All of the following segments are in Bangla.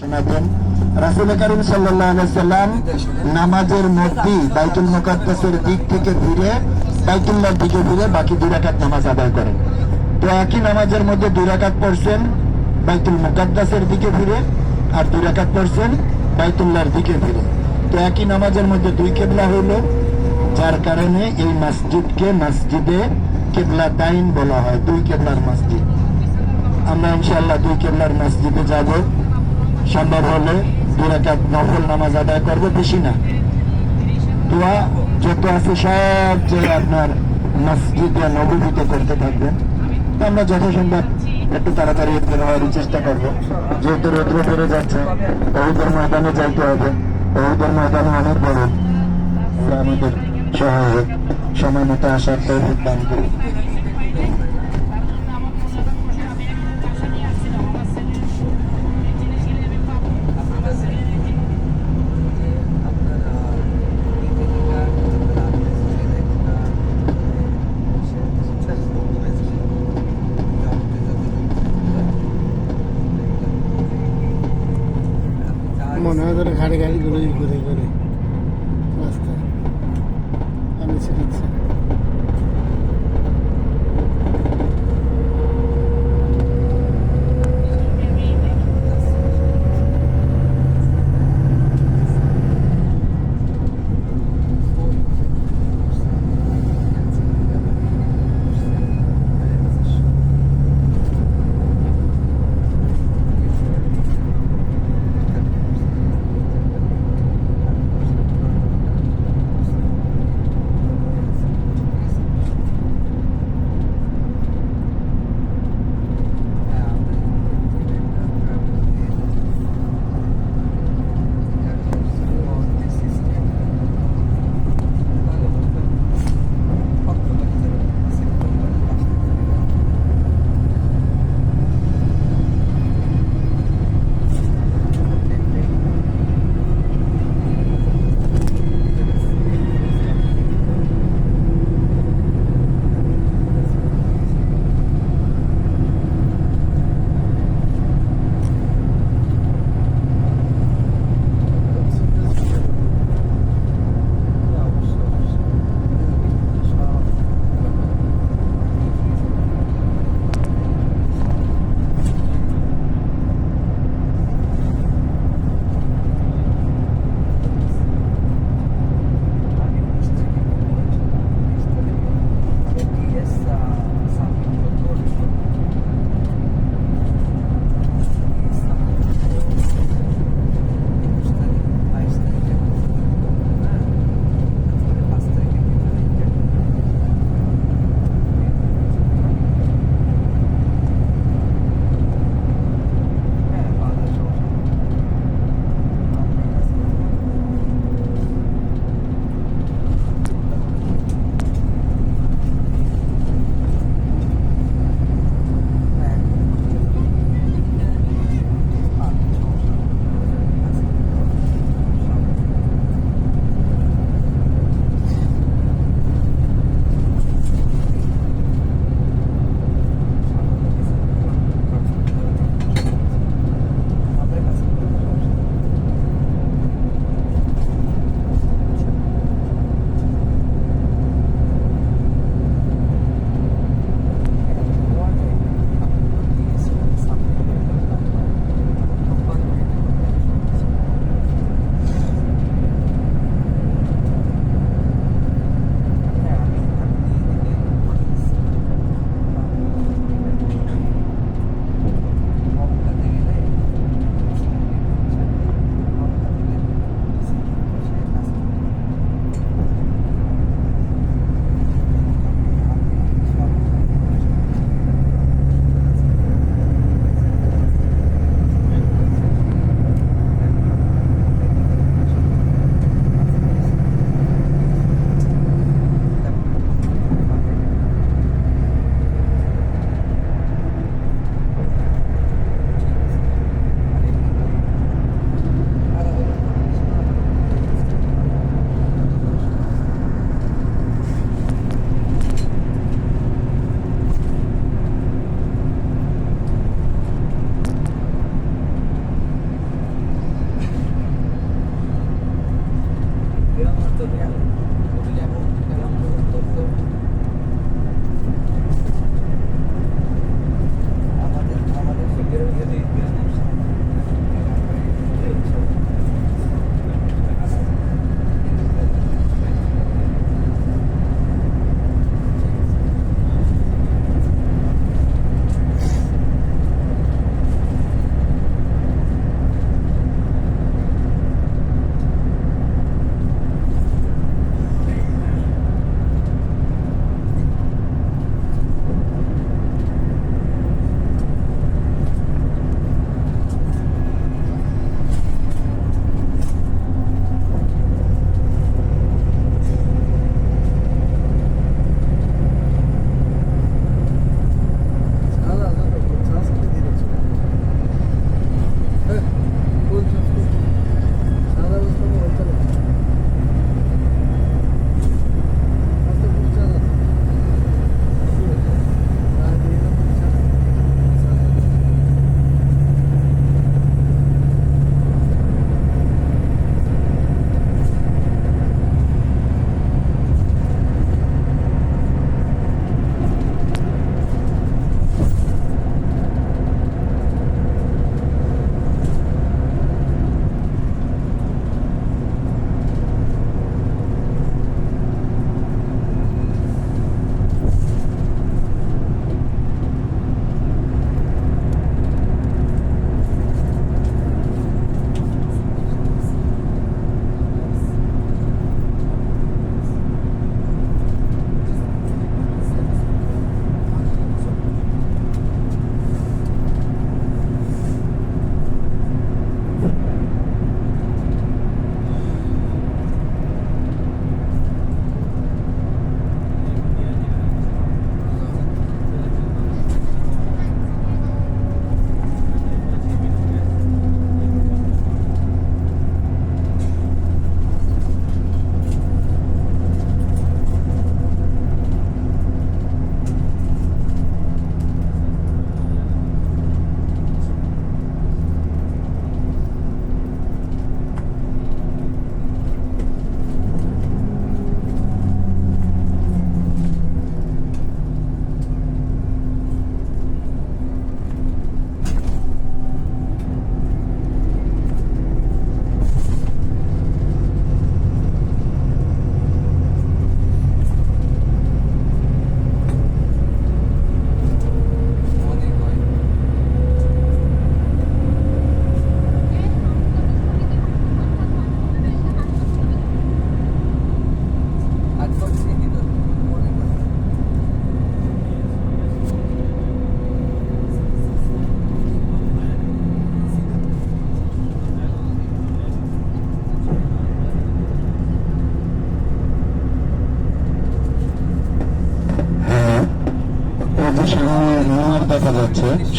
শোনাবেন। রাসূল কারীম সাল্লাল্লাহু আলাইহি সাল্লাম নামাজের মধ্যে বাইতুল মুকাদ্দাসের দিক থেকে ফিরে বাইতুল্লাহর দিকে ফিরে বাকি 2 রাকাত নামাজ আদায় করেন। তো একই নামাজের মধ্যে 2 রাকাত পড়ছেন বাইতুল মুকাদ্দাসের দিকে ফিরে, আর 2 রাকাত পড়ছেন বাইতুল্লাহর দিকে ফিরে। তো একই নামাজের মধ্যে 2 কিবলা হইল, যার কারণে এই মসজিদকে মসজিদে কিবলাতাইন বলা হয়, 2 কিবলার মসজিদ। আমরা ইনশাআল্লাহ 2 কিবলার মসজিদে যাব, সম্ভব হলে 2 রাকাত নফল নামাজ আদায় করবো, বেশি না। দোয়া যত আছে সব যে আপনার মসজিদে নববীতে করতে থাকবেন। তো আমরা যথাসম্ভব একটু তাড়াতাড়ি বের হওয়ার চেষ্টা করবো, যেহেতু রৌদ্র বেড়ে যাচ্ছে। ওহুদের ময়দানে যাইতে হবে, ওহুদের ময়দানে অনেক বড়। আমাদের সহায়ক সময় মতো আসার তৌফিক দান করি। মনে হয় ধরে ঘাড়ে ঘাড়ি ঘুরে ঘুরে ঘুরে রাস্তা আমি ছিলাম।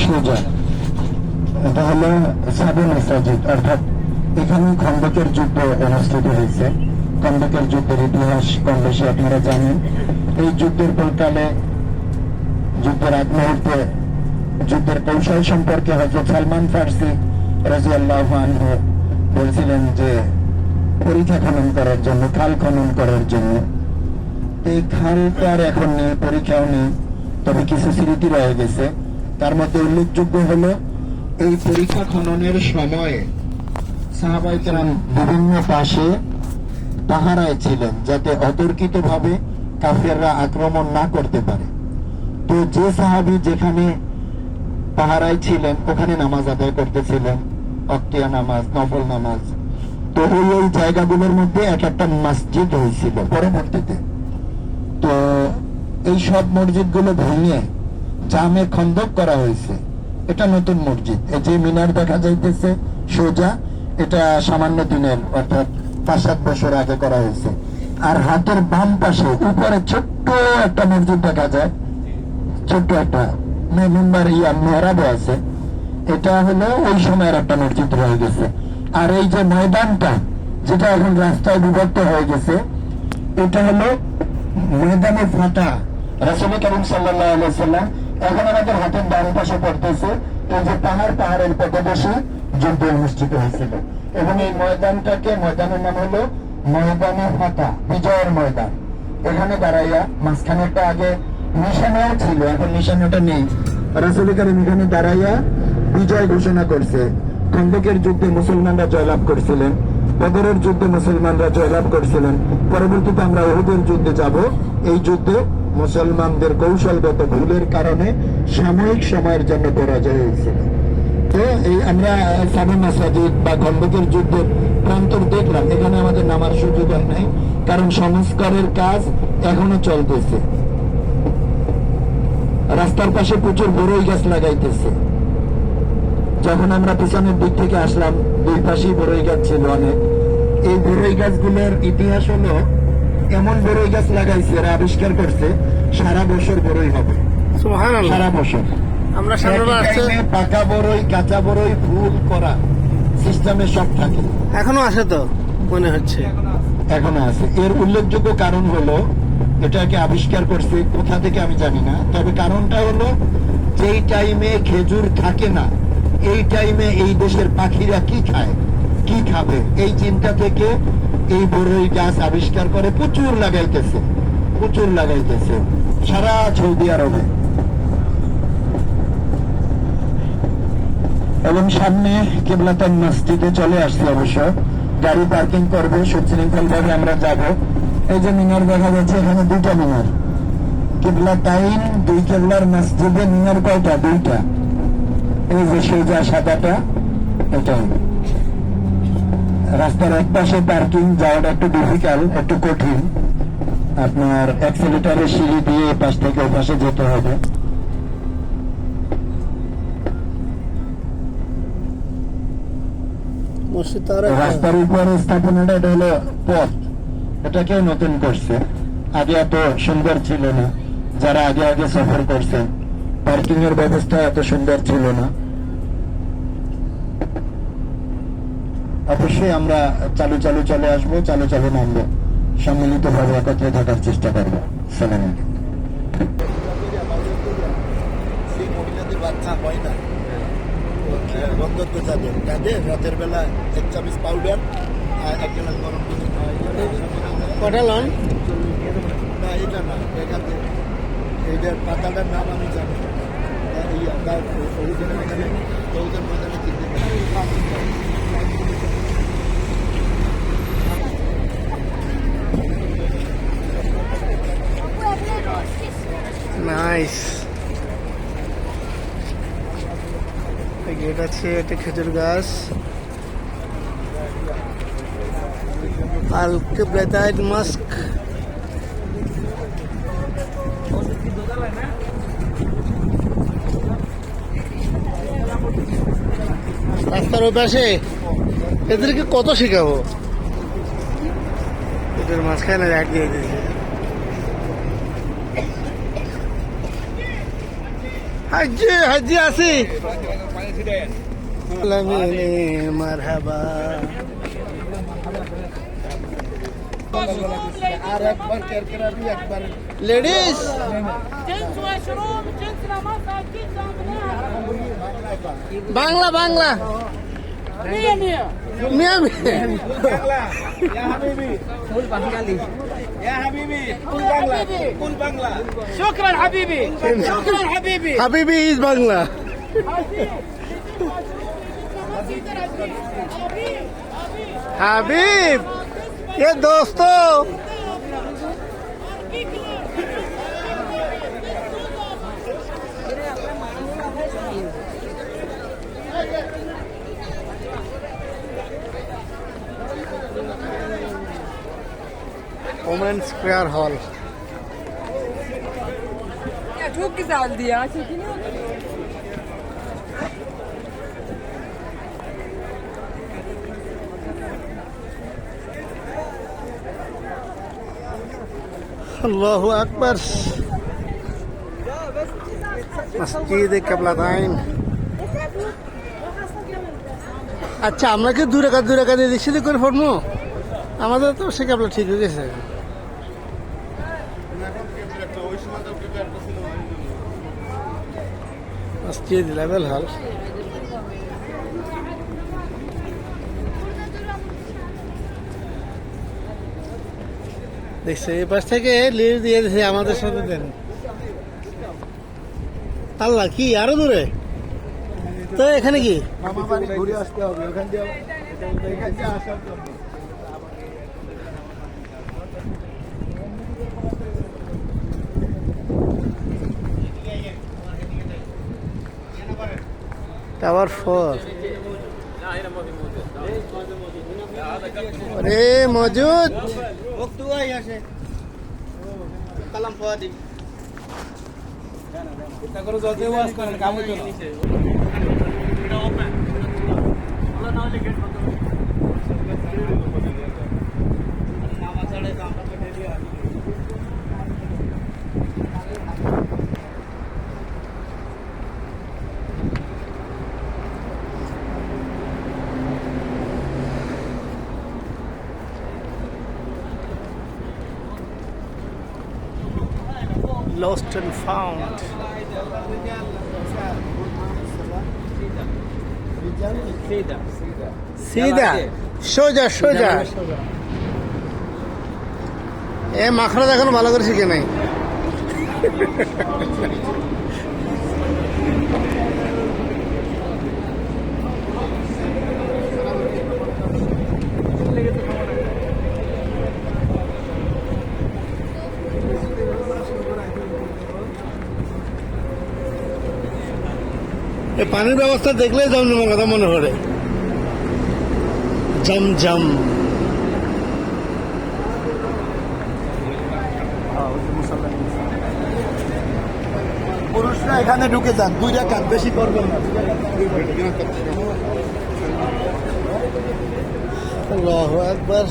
সোজা, এটা হলো সাবে মসজিদ, অর্থাৎ এখানে খন্দকের যুদ্ধ অনুষ্ঠিত হয়েছে। খন্দকের যুদ্ধের ইতিহাস কম বেশি আপনারা জানেন। এই যুদ্ধের পরকালে, যুদ্ধের আগ মুহূর্তে যুদ্ধের কৌশল সম্পর্কে হযরত সালমান ফার্সি রাদিয়াল্লাহু আনহু বলছিলেন যে পরিখা খনন করার জন্য, খাল খনন করার জন্য। এই খালটার এখন নেই, পরীক্ষাও নেই, তবে কিছু স্মৃতি রয়ে গেছে। তার মধ্যে উল্লেখযোগ্য হলো এই পরীক্ষা খননের সময়ে সাহাবায়ে কেরাম বিভিন্ন পাশে পাহারায় ছিলেন, যাতে অতর্কিত ভাবে কাফেররা আক্রমণ না করতে পারে। তো যে সাহাবী যেখানে পাহারায় ছিলেন ওখানে নামাজ আদায় করতেছিলেন, অক্তিয়া নামাজ, নফল নামাজ। তো ওই জায়গাগুলোর মধ্যে এক একটা মসজিদ হয়েছিল পরবর্তীতে। তো এই সব মসজিদগুলো ভেঙে জামে খন্দক করা হয়েছে। এটা নতুন মসজিদ। এই যে মিনার দেখা যাইতেছে সোজা, এটা সামান্য দিনের, অর্থাৎ 5-7 বছর আগে করা হয়েছে। আর হাতের বাম পাশে উপরে ছোট্ট একটা মসজিদ দেখা যায়, ছোট্ট একটা মেম্বার মেহরাব আছে। এটা হলো ওই সময়ের একটা মসজিদ রয়ে গেছে। আর এই যে ময়দানটা, যেটা এখন রাস্তায় বিভক্ত হয়ে গেছে, এটা হলো ময়দানে ফাটা। রাসূল কারীম সাল্লাল্লাহু আলাইহি ওয়াসাল্লাম এখন আমাদের হাতের ডান পাশে পড়তেছে এই যে পাহাড়ের পাদদেশে যুদ্ধ অনুষ্ঠিত হয়েছিল। এবং এই ময়দানের নাম হলো ময়দানে ফাটা, বিজয়ের ময়দান। এখানে দাঁড়াইয়া মাঝখানে একটা আগে নিশানাও ছিল, এখন নিশানাটা নেই। রাসূল কারীম এখানে দাঁড়াইয়া বিজয় ঘোষণা করছে। খন্দকের যুদ্ধে মুসলমানরা জয়লাভ করছিলেন, বদরের যুদ্ধে মুসলমানরা জয়লাভ করছিলেন। পরবর্তীতে আমরা উহুদের যুদ্ধে যাব। এই যুদ্ধে মুসলমানদের কৌশলগত ভুলের কারণে সাময়িক সময়ের জন্য পরাজয় হয়েছিল। তো এই আমরা সাবে মসজিদ বা খন্দকের যুদ্ধের প্রান্তর দেখলাম। এখানে আমাদের নামার সুযোগ হয় নাই, কারণ সংস্কারের কাজ এখনো চলতেছে। রাস্তার পাশে প্রচুর বড়ই গাছ লাগাইতেছে। যখন আমরা পিছনের দিক থেকে আসলাম, দুই পাশেই বড়ই গাছ ছিল অনেক। এই বড়ই গাছগুলোর ইতিহাস হলো, এমন বড়ই গাছ লাগাইছে, এরা আবিষ্কার করছে সারা বছর বড়ই হবে, সুবহানাল্লাহ। সারা বছর। আমরা সামনে আসছে, পাকা বড়ই, কাঁচা বড়ই, ফুল করা সিস্টেমে সব থাকে। এখনো আছে তো মনে হচ্ছে। এখনো আছে। এর উল্লেখযোগ্য কারণ হলো, এটাকে আবিষ্কার করছে কোথা থেকে আমি জানি না, তবে কারণটা হলো যেই টাইমে খেজুর থাকে না, এই টাইমে এই দেশের পাখিরা কি খায়, কি খাবে, এই চিন্তা থেকে এই বড়ই গাছ আবিষ্কার করে প্রচুর লাগাইতেছে সারা সৌদি আরবে। এবং সামনে কিবলাতান মসজিদে চলে আসছে। অবশ্য গাড়ি পার্কিং করবে, সুশৃঙ্খল ভাবে আমরা যাব। এই যে মিনার দেখা যাচ্ছে, এখানে 2টা মিনার। কিবলাতাইন, 2 কেবলার মসজিদে মিনার কয়টা? 2টা। এই যে সোজা সাদাটা, এটাই। রাস্তার এক পাশে পার্কিং, যাওয়াটা একটু ডিফিকাল্ট, একটু কঠিন। আপনার অ্যাক্সিলারেটরের সিঁড়ি দিয়ে এই পাশ থেকে ওই পাশে যেতে হবে। রাস্তার উপরে স্থাপনাটা, এটা হলো পথ, এটাকেও নতুন করছে। আগে এত সুন্দর ছিল না। যারা আগে সফর করছে, পার্কিং এর ব্যবস্থা এত সুন্দর ছিল না। অবশ্যই আমরা চালু চলে আসবো, চালু নামবো, সম্মিলিত ভাবে একত্রে থাকার চেষ্টা করবো। সালাম আলাইকুম। সেই মহিলাদের বাচ্চা হয় না, গন্ধত্ব যাদের রাতের বেলা 1 চামচ পাউডার আর 1 গ্লাস গরম পানি খাওয়াই। কটা লন? না, এটা না, এখানে এইটার পাতাটার নাম আমি জানি না। অরিজিনাল এখানে ওদের ময়দানে কিনতে নাইস। গেট আছে, এটা খেজুর গাছ। আল কিবলাতাইন মস্ক। রাস্তার ওই পাশে এদেরকে কত শেখাবো, এদের মাঝখানে রাখ দিয়ে দিয়েছে। হাজি হাজি আছি লামিনে মারহাবা আর একবার কেরকেরাবি একবার লেডিস جنس وشروب جنس رمضان جنس বাংলা বাংলা مية مية মিয়া মিয়া يا حبيبي قول بنغالي يا حبيبي قول بنغلا قول بنغلا شكرا حبيبي شكرا حبيبي হাবিবি ইজ বাংলা হাবিব এ দোস্ত ওমেন স্কোয়ার হল Ya çok güzeldi ya. Çekiniyor. আল্লাহু আকবার মসজিদে কিবলাতাইন আচ্ছা আমরা কি দূরে কাজ দিয়ে দিচ্ছি করে ফোরমো আমাদের তো সে কেবলা ঠিক হয়ে গেছে মসজিদ লেভেল হল দেখছে এই পাশ থেকে লিড দিয়ে দিছে আমাদের সাথে দেন আল্লাহ কি আরো দূরে তো এখানে কি মামা বাড়ি ঘুরে আসতে হবে ওখান দিয়ে এখান দিয়ে আসার জন্য টাওয়ার 4 আরে মজুদ وقت وای আসে কালাম ফাদি এটা করে যদি ওয়াজ করেন কাম হইতো না এটা ওপেন আল্লাহ না হলে গেট বন্ধ মামা চলে তো আমরা তো ডেলি আসি lost and found সিধা সোজা সোজা এ মাখড়া দেখানো ভালো করে শিখে নাই এই পানির ব্যবস্থা দেখলে জমজমের কথা মনে পড়ে জমজম পুরুষরা এখানে ঢুকে যান 2 রাকাত বেশি করবেন না আল্লাহু আকবার